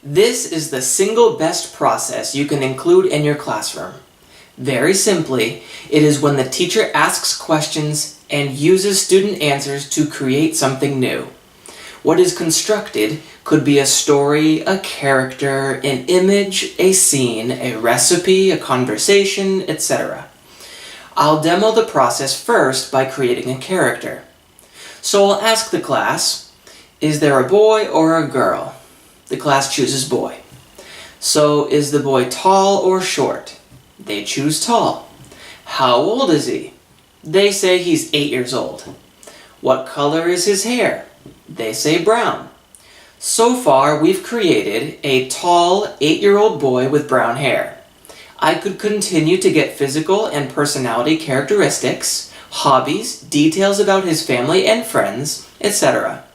This is the single best process you can include in your classroom. Very simply, it is when the teacher asks questions and uses student answers to create something new. What is constructed could be a story, a character, an image, a scene, a recipe, a conversation, etc. I'll demo the process first by creating a character. So I'll ask the class, is there a boy or a girl? The class chooses boy. So is the boy tall or short? They choose tall. How old is he? They say he's 8 years old. What color is his hair? They say brown. So far, we've created a tall 8-year-old boy with brown hair. I could continue to get physical and personality characteristics, hobbies, details about his family and friends, etc.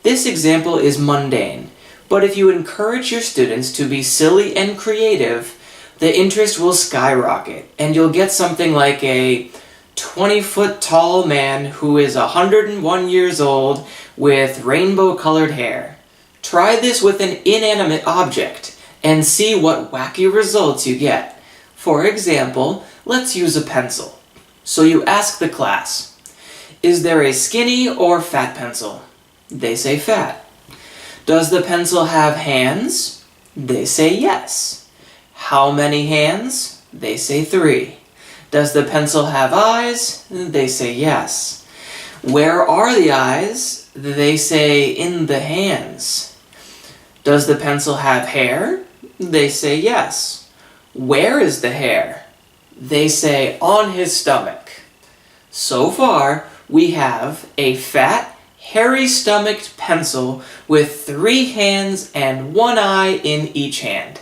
This example is mundane, but if you encourage your students to be silly and creative, the interest will skyrocket, and you'll get something like a 20-foot tall man who is 101 years old with rainbow-colored hair. Try this with an inanimate object and see what wacky results you get. For example, let's use a pencil. So you ask the class, is there a skinny or fat pencil? They say fat. Does the pencil have hands? They say yes. How many hands? They say 3. Does the pencil have eyes? They say yes. Where are the eyes? They say in the hands. Does the pencil have hair? They say yes. Where is the hair? They say on his stomach. So far, we have a fat, hairy-stomached pencil with 3 hands and 1 eye in each hand.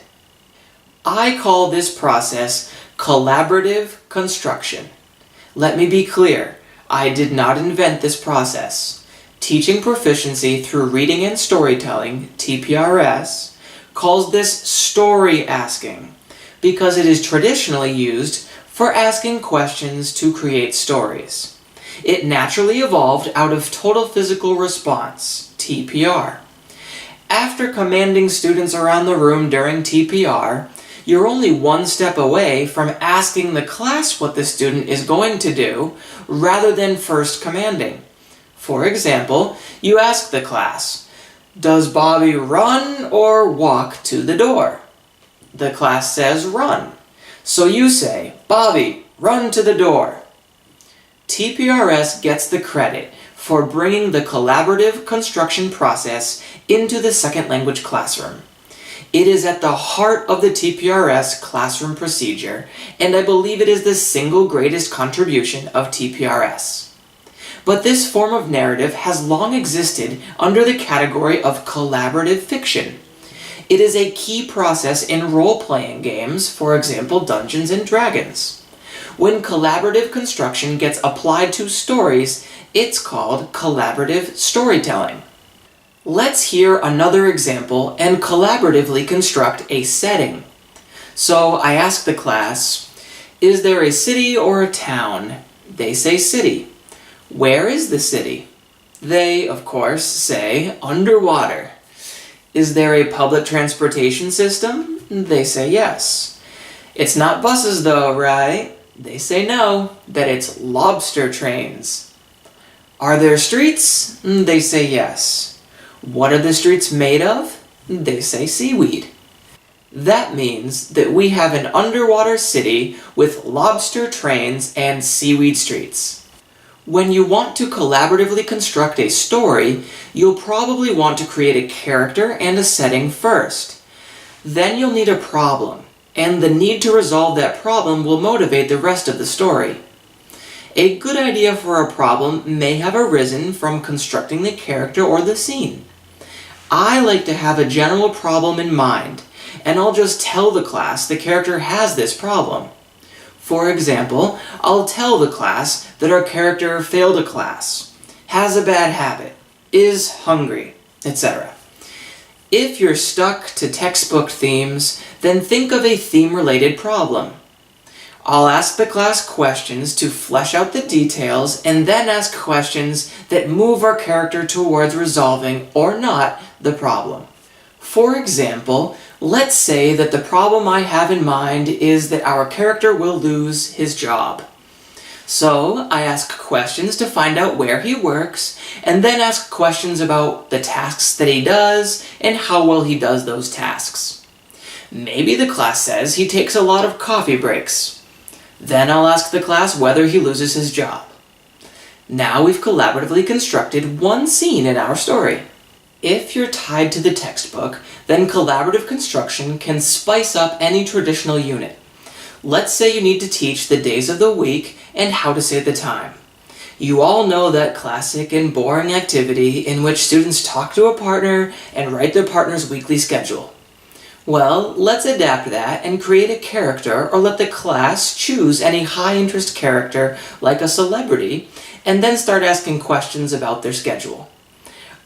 I call this process collaborative construction. Let me be clear, I did not invent this process. Teaching Proficiency through Reading and Storytelling, TPRS, calls this story asking because it is traditionally used for asking questions to create stories. It naturally evolved out of Total Physical Response, TPR. After commanding students around the room during TPR, you're only one step away from asking the class what the student is going to do, rather than first commanding. For example, you ask the class, does Bobby run or walk to the door? The class says run. So you say, Bobby, run to the door. TPRS gets the credit for bringing the collaborative construction process into the second language classroom. It is at the heart of the TPRS classroom procedure, and I believe it is the single greatest contribution of TPRS. But this form of narrative has long existed under the category of collaborative fiction. It is a key process in role-playing games, for example, Dungeons and Dragons. When collaborative construction gets applied to stories, it's called collaborative storytelling. Let's hear another example and collaboratively construct a setting. So I ask the class, is there a city or a town? They say city. Where is the city? They, of course, say underwater. Is there a public transportation system? They say yes. It's not buses though, right? They say no, that it's lobster trains. Are there streets? They say yes. What are the streets made of? They say seaweed. That means that we have an underwater city with lobster trains and seaweed streets. When you want to collaboratively construct a story, you'll probably want to create a character and a setting first. Then you'll need a problem, and the need to resolve that problem will motivate the rest of the story. A good idea for a problem may have arisen from constructing the character or the scene. I like to have a general problem in mind, and I'll just tell the class the character has this problem. For example, I'll tell the class that our character failed a class, has a bad habit, is hungry, etc. If you're stuck to textbook themes, then think of a theme-related problem. I'll ask the class questions to flesh out the details and then ask questions that move our character towards resolving, or not, the problem. For example, let's say that the problem I have in mind is that our character will lose his job. So I ask questions to find out where he works, and then ask questions about the tasks that he does and how well he does those tasks. Maybe the class says he takes a lot of coffee breaks. Then I'll ask the class whether he loses his job. Now we've collaboratively constructed one scene in our story. If you're tied to the textbook, then collaborative construction can spice up any traditional unit. Let's say you need to teach the days of the week and how to say the time. You all know that classic and boring activity in which students talk to a partner and write their partner's weekly schedule. Well, let's adapt that and create a character, or let the class choose any high-interest character like a celebrity, and then start asking questions about their schedule.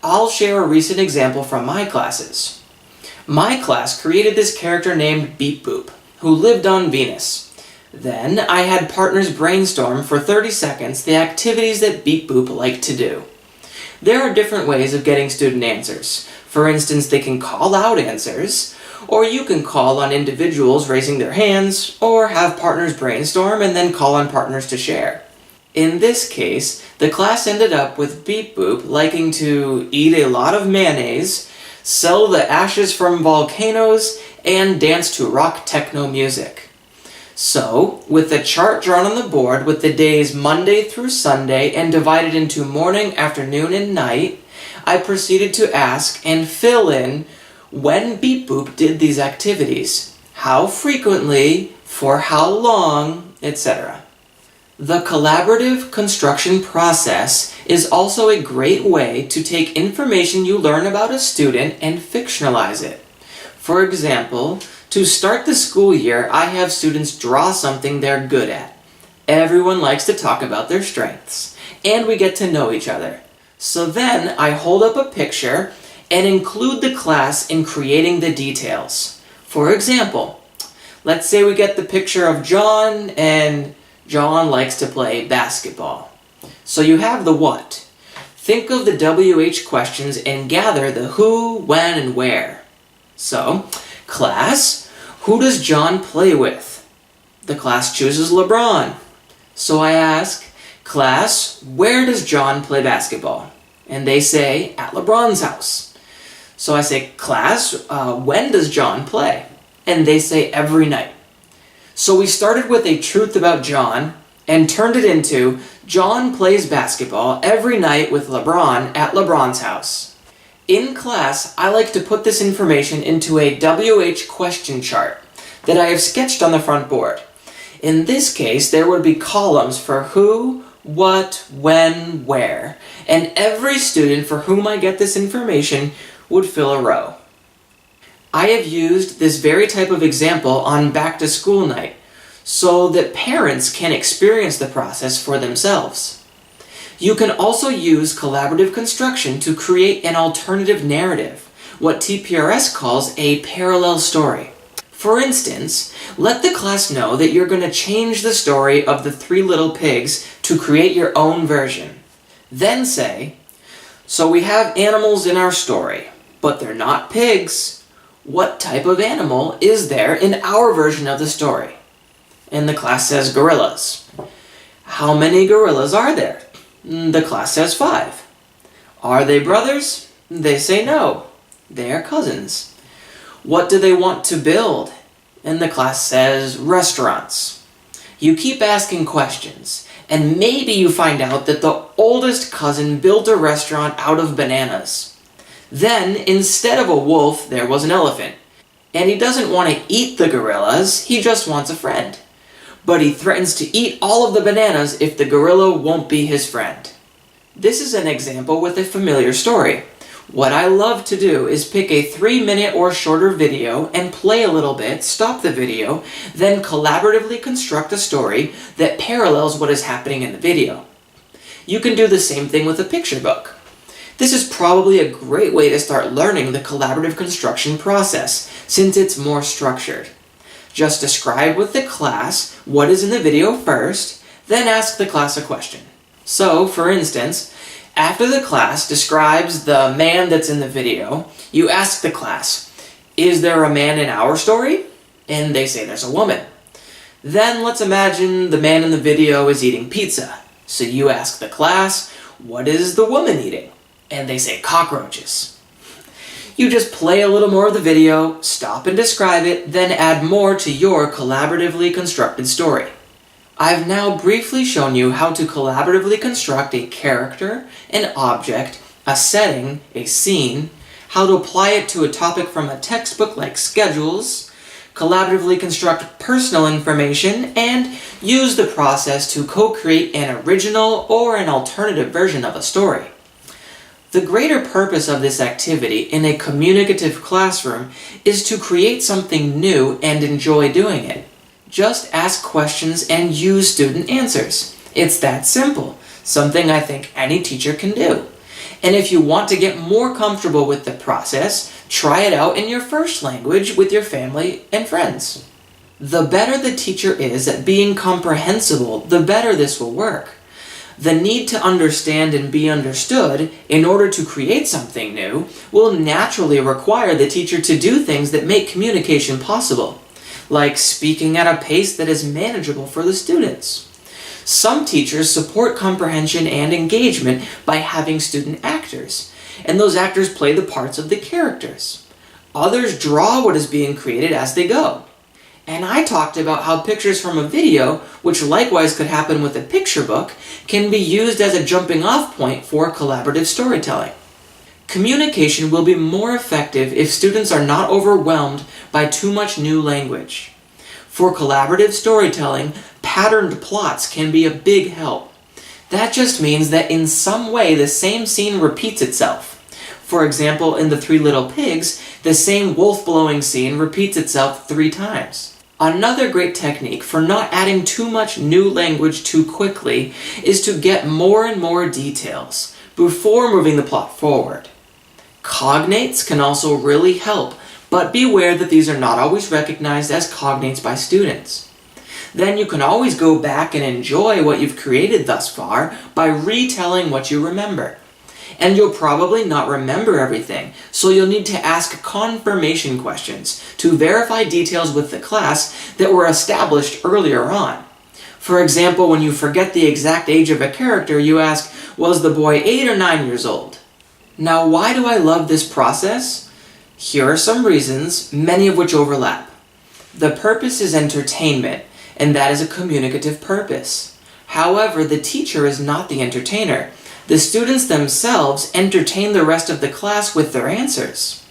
I'll share a recent example from my classes. My class created this character named Beep Boop, who lived on Venus. Then I had partners brainstorm for 30 seconds the activities that Beep Boop liked to do. There are different ways of getting student answers. For instance, they can call out answers, or you can call on individuals raising their hands, or have partners brainstorm and then call on partners to share. In this case, the class ended up with Beep Boop liking to eat a lot of mayonnaise, sell the ashes from volcanoes, and dance to rock techno music. So, with the chart drawn on the board with the days Monday through Sunday and divided into morning, afternoon, and night, I proceeded to ask and fill in when Beep Boop did these activities, how frequently, for how long, etc. The collaborative construction process is also a great way to take information you learn about a student and fictionalize it. For example, to start the school year, I have students draw something they're good at. Everyone likes to talk about their strengths, and we get to know each other. So then I hold up a picture and include the class in creating the details. For example, let's say we get the picture of John, and John likes to play basketball. So you have the what. Think of the WH questions and gather the who, when, and where. So, class, who does John play with? The class chooses LeBron. So I ask, class, where does John play basketball? And they say, at LeBron's house. So I say, class, when does John play? And they say, every night. So we started with a truth about John and turned it into, John plays basketball every night with LeBron at LeBron's house. In class, I like to put this information into a WH question chart that I have sketched on the front board. In this case, there would be columns for who, what, when, where, and every student for whom I get this information would fill a row. I have used this very type of example on back to school night so that parents can experience the process for themselves. You can also use collaborative construction to create an alternative narrative, what TPRS calls a parallel story. For instance, let the class know that you're going to change the story of the Three Little Pigs to create your own version. Then say, so we have animals in our story, but they're not pigs. What type of animal is there in our version of the story? And the class says gorillas. How many gorillas are there? The class says 5. Are they brothers? They say no. They are cousins. What do they want to build? And the class says restaurants. You keep asking questions, and maybe you find out that the oldest cousin built a restaurant out of bananas. Then, instead of a wolf, there was an elephant. And he doesn't want to eat the gorillas, he just wants a friend. But he threatens to eat all of the bananas if the gorilla won't be his friend. This is an example with a familiar story. What I love to do is pick a 3-minute or shorter video and play a little bit, stop the video, then collaboratively construct a story that parallels what is happening in the video. You can do the same thing with a picture book. This is probably a great way to start learning the collaborative construction process, since it's more structured. Just describe with the class what is in the video first, then ask the class a question. So, for instance, after the class describes the man that's in the video, you ask the class, Is there a man in our story? And they say there's a woman. Then let's imagine the man in the video is eating pizza. So you ask the class, what is the woman eating? And they say cockroaches. You just play a little more of the video, stop and describe it, then add more to your collaboratively constructed story. I've now briefly shown you how to collaboratively construct a character, an object, a setting, a scene, how to apply it to a topic from a textbook like schedules, collaboratively construct personal information, and use the process to co-create an original or an alternative version of a story. The greater purpose of this activity in a communicative classroom is to create something new and enjoy doing it. Just ask questions and use student answers. It's that simple, something I think any teacher can do. And if you want to get more comfortable with the process, try it out in your first language with your family and friends. The better the teacher is at being comprehensible, the better this will work. The need to understand and be understood in order to create something new will naturally require the teacher to do things that make communication possible, like speaking at a pace that is manageable for the students. Some teachers support comprehension and engagement by having student actors, and those actors play the parts of the characters. Others draw what is being created as they go. And I talked about how pictures from a video, which likewise could happen with a picture book, can be used as a jumping off point for collaborative storytelling. Communication will be more effective if students are not overwhelmed by too much new language. For collaborative storytelling, patterned plots can be a big help. That just means that in some way the same scene repeats itself. For example, in The 3 Little Pigs, the same wolf blowing scene repeats itself 3 times. Another great technique for not adding too much new language too quickly is to get more and more details before moving the plot forward. Cognates can also really help, but beware that these are not always recognized as cognates by students. Then you can always go back and enjoy what you've created thus far by retelling what you remember. And you'll probably not remember everything, so you'll need to ask confirmation questions to verify details with the class that were established earlier on. For example, when you forget the exact age of a character, you ask, was the boy 8 or 9 years old? Now, why do I love this process? Here are some reasons, many of which overlap. The purpose is entertainment, and that is a communicative purpose. However, the teacher is not the entertainer. The students themselves entertain the rest of the class with their answers.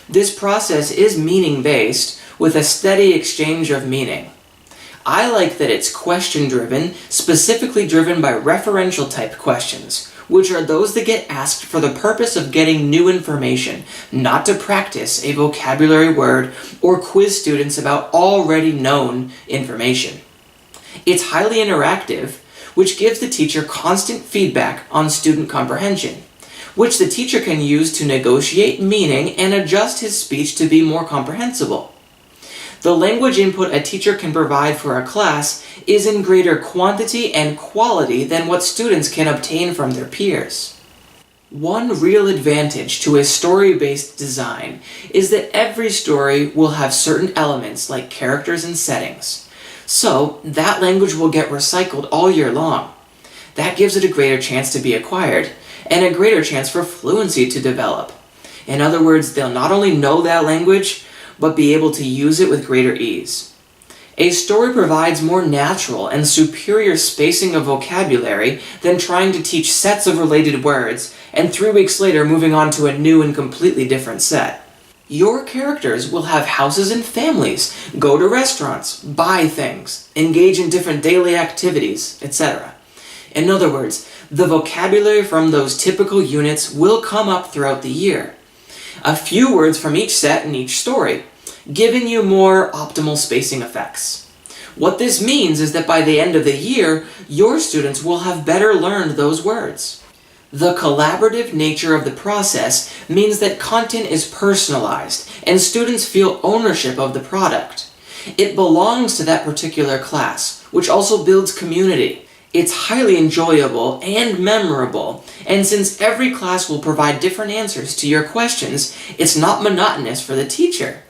This process is meaning-based, with a steady exchange of meaning. I like that it's question-driven, specifically driven by referential-type questions, which are those that get asked for the purpose of getting new information, not to practice a vocabulary word or quiz students about already known information. It's highly interactive, which gives the teacher constant feedback on student comprehension, which the teacher can use to negotiate meaning and adjust his speech to be more comprehensible. The language input a teacher can provide for a class is in greater quantity and quality than what students can obtain from their peers. One real advantage to a story-based design is that every story will have certain elements like characters and settings. So, that language will get recycled all year long. That gives it a greater chance to be acquired, and a greater chance for fluency to develop. In other words, they'll not only know that language, but be able to use it with greater ease. A story provides more natural and superior spacing of vocabulary than trying to teach sets of related words, and 3 weeks later moving on to a new and completely different set. Your characters will have houses and families, go to restaurants, buy things, engage in different daily activities, etc. In other words, the vocabulary from those typical units will come up throughout the year. A few words from each set in each story, giving you more optimal spacing effects. What this means is that by the end of the year, your students will have better learned those words. The collaborative nature of the process means that content is personalized and students feel ownership of the product. It belongs to that particular class, which also builds community. It's highly enjoyable and memorable, and since every class will provide different answers to your questions, it's not monotonous for the teacher.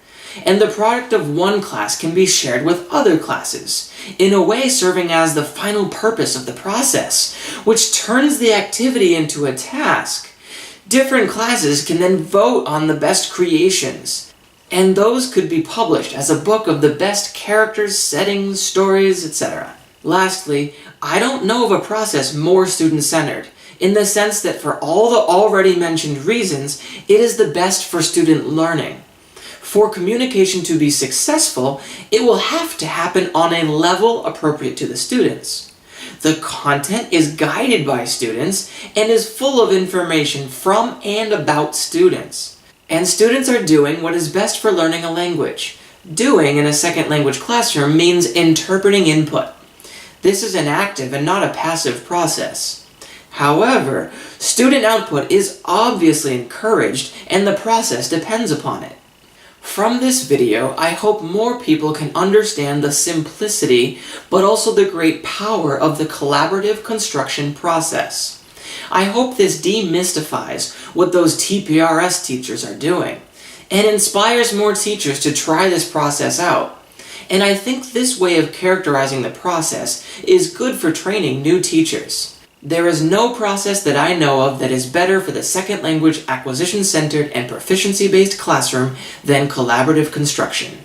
And the product of one class can be shared with other classes, in a way serving as the final purpose of the process, which turns the activity into a task. Different classes can then vote on the best creations, and those could be published as a book of the best characters, settings, stories, etc. Lastly, I don't know of a process more student-centered, in the sense that for all the already mentioned reasons, it is the best for student learning. For communication to be successful, it will have to happen on a level appropriate to the students. The content is guided by students and is full of information from and about students. And students are doing what is best for learning a language. Doing in a second language classroom means interpreting input. This is an active and not a passive process. However, student output is obviously encouraged and the process depends upon it. From this video, I hope more people can understand the simplicity, but also the great power of the collaborative construction process. I hope this demystifies what those TPRS teachers are doing, and inspires more teachers to try this process out. And I think this way of characterizing the process is good for training new teachers. There is no process that I know of that is better for the second language acquisition-centered and proficiency-based classroom than collaborative construction.